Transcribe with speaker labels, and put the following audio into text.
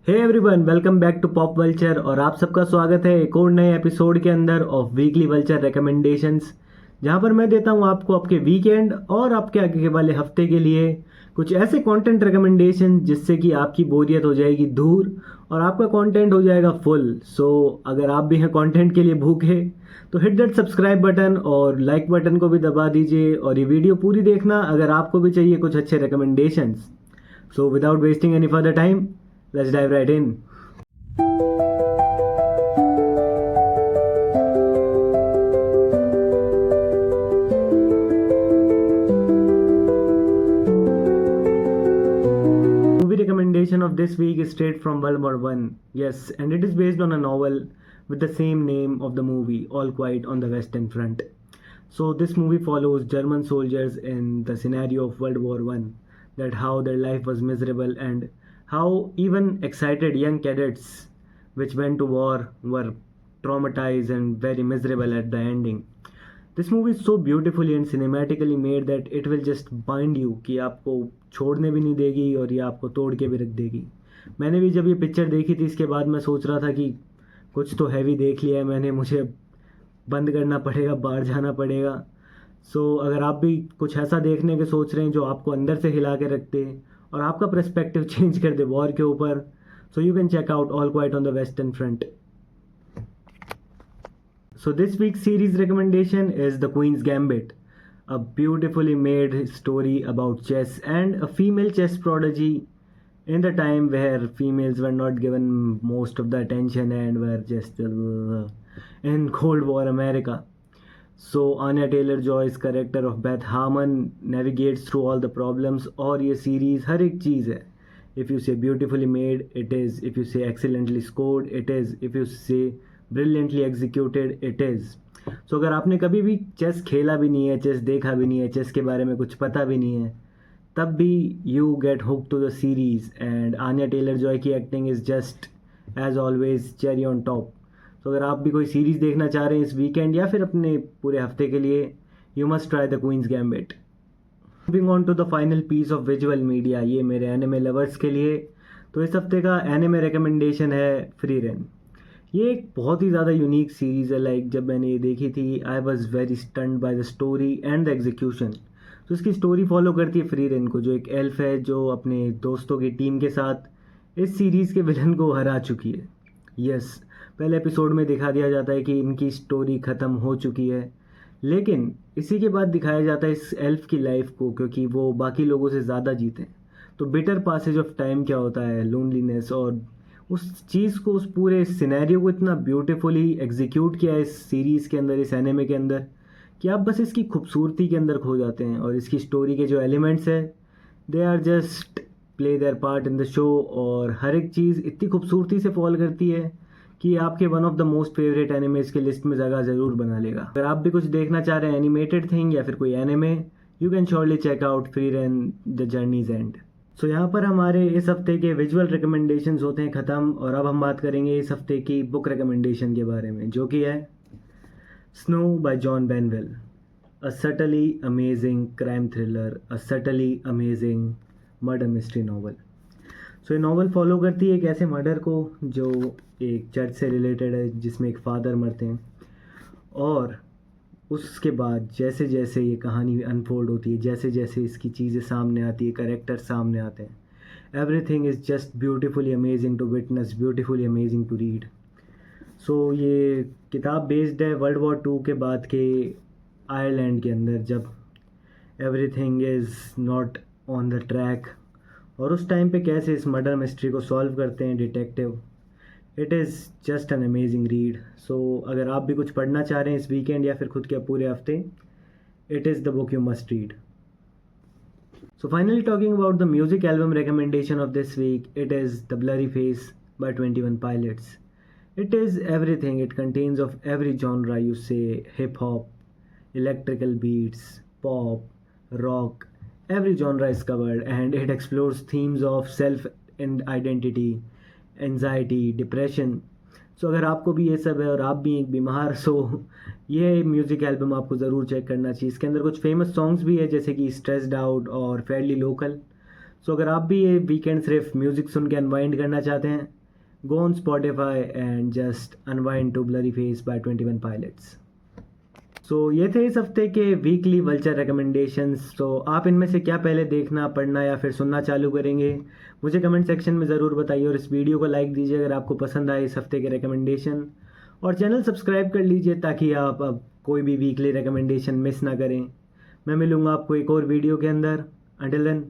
Speaker 1: Hey everyone, welcome back to Pop Vulture और आप सबका स्वागत है एक और नए एपिसोड के अंदर ऑफ वीकली वल्चर रिकमेंडेशंस, जहां पर मैं देता हूं आपको आपके वीकेंड और आपके आगे के वाले हफ्ते के लिए कुछ ऐसे कंटेंट रिकमेंडेशन जिससे कि आपकी बोरियत हो जाएगी दूर और आपका कंटेंट हो जाएगा फुल। सो अगर आप भी हैं कंटेंट के लिए भूखे तो हिट दैट सब्सक्राइब बटन और लाइक बटन को भी दबा दीजिए और ये वीडियो पूरी देखना अगर आपको भी चाहिए कुछ अच्छे recommendations. So without wasting any further time, let's dive right in. Movie recommendation of this week is straight from World War One. Yes, and it is based on a novel with the same name of the movie, All Quiet on the Western Front. So this movie follows German soldiers in the scenario of World War One, that how their life was miserable and how even excited young cadets which went to war were traumatized and very miserable at the ending. This movie is so beautifully and cinematically made that it will just bind you कि आपको छोड़ने भी नहीं देगी और ये आपको तोड़ के भी रख देगी। मैंने भी जब ये पिक्चर देखी थी इसके बाद मैं सोच रहा था कि कुछ तो हैवी देख लिया है मैंने, मुझे बंद करना पड़ेगा, बाहर जाना पड़ेगा। अगर आप भी कुछ ऐसा देखने के सोच रहे हैं जो आपको अंदर से हिला के रखते और आपका पर्सपेक्टिव चेंज कर दे वॉर के ऊपर, so you can check out All Quiet on the Western Front. So this week's series recommendation is The Queen's Gambit, a beautifully made story about chess and a female chess prodigy in the time where females were not given most of the attention and were just in Cold War America. So Anya Taylor-Joy's character of Beth Harmon navigates through all the problems और ये series हर एक चीज़ है। If you say beautifully made, it is. If you say excellently scored, it is. If you say brilliantly executed, it is. So अगर आपने कभी भी chess खेला भी नहीं है, चेस देखा भी नहीं है, चेस के बारे में कुछ पता भी नहीं है, तब भी you get hook to the series and Anya Taylor Joy की acting is just as always cherry on top. तो अगर आप भी कोई सीरीज़ देखना चाह रहे हैं इस वीकेंड या फिर अपने पूरे हफ्ते के लिए, you must try the Queen's Gambit. Moving on to the final piece of visual media, ये मेरे एनिमे लवर्स के लिए, तो इस हफ्ते का एनिमे रिकमेंडेशन है फ्री रेन। ये एक बहुत ही ज़्यादा यूनिक सीरीज़ है। लाइक जब मैंने ये देखी थी I was very stunned by the story and the execution. तो इसकी स्टोरी फॉलो करती है फ्री रेन को, जो एक एल्फ है जो अपने दोस्तों की टीम के साथ इस सीरीज़ के विलन को हरा चुकी है। यस, पहले एपिसोड में दिखा दिया जाता है कि इनकी स्टोरी ख़त्म हो चुकी है, लेकिन इसी के बाद दिखाया जाता है इस एल्फ की लाइफ को, क्योंकि वो बाकी लोगों से ज़्यादा जीते हैं। तो बिटर पासेज ऑफ टाइम क्या होता है, लोनलीनेस, और उस चीज़ को, उस पूरे सिनेरियो को इतना ब्यूटीफुली एग्जीक्यूट किया है इस सीरीज़ के अंदर, इस एनिमे के अंदर, कि आप बस इसकी खूबसूरती के अंदर खो जाते हैं। और इसकी स्टोरी के जो एलिमेंट्स हैं they are just play their part in the show, और हर एक चीज़ इतनी खूबसूरती से फॉल करती है कि आपके one of the most favourite animes के लिस्ट में जगह ज़रूर बना लेगा। अगर आप भी कुछ देखना चाह रहे हैं एनिमेटेड थिंग या फिर कोई anime, you can surely check out Frieren the journeys end. So यहाँ पर हमारे इस हफ्ते के विजुअल रिकमेंडेशंस होते हैं ख़त्म, और अब हम बात करेंगे इस हफ्ते की बुक रिकमेंडेशन के बारे में, जो कि है snow by John Banville, a subtly amazing crime thriller, a subtly amazing murder mystery novel. So ये नॉवल फॉलो करती है एक ऐसे मर्डर को जो एक चर्च से रिलेटेड है, जिसमें एक फादर मरते हैं, और उसके बाद जैसे जैसे ये कहानी अनफोल्ड होती है, जैसे जैसे इसकी चीज़ें सामने आती है, कैरेक्टर सामने आते हैं, everything is just beautifully amazing to witness, beautifully amazing to read. So ये किताब बेस्ड है वर्ल्ड वॉर 2 के बाद के आयरलैंड के अंदर, जब everything is not on the track, और उस टाइम पे कैसे इस मर्डर मिस्ट्री को सॉल्व करते हैं detective. It is just an amazing read. So अगर आप भी कुछ पढ़ना चाह रहे हैं इस वीकेंड या फिर खुद के पूरे हफ्ते, it is the book you must read. So finally talking about the music album recommendation of this week, it is the Blurryface by 21 Pilots. It is everything. It contains of every genre, you say, hip hop, electrical beats, pop, rock, every genre is covered, and it explores themes of self and identity, anxiety, depression. So अगर आपको भी ये सब है और आप भी एक बीमार, सो ये म्यूज़िक एल्बम आपको ज़रूर चेक करना चाहिए। इसके अंदर कुछ फेमस सॉन्ग्स भी है, जैसे कि स्ट्रेस्ड आउट और फेयरली लोकल। सो अगर आप भी ये वीकेंड सिर्फ म्यूज़िक सुन के अनवाइंड करना चाहते हैं, go on Spotify and just unwind to Blurryface by 21 pilots. So ये थे इस हफ्ते के वीकली वल्चर रिकमेंडेशंस। तो आप इनमें से क्या पहले देखना, पढ़ना या फिर सुनना चालू करेंगे, मुझे कमेंट सेक्शन में ज़रूर बताइए। और इस वीडियो को लाइक दीजिए अगर आपको पसंद आए इस हफ्ते के रिकमेंडेशन, और चैनल सब्सक्राइब कर लीजिए ताकि आप अब कोई भी वीकली रिकमेंडेशन मिस ना करें। मैं मिलूँगा आपको एक और वीडियो के अंदर। Until then,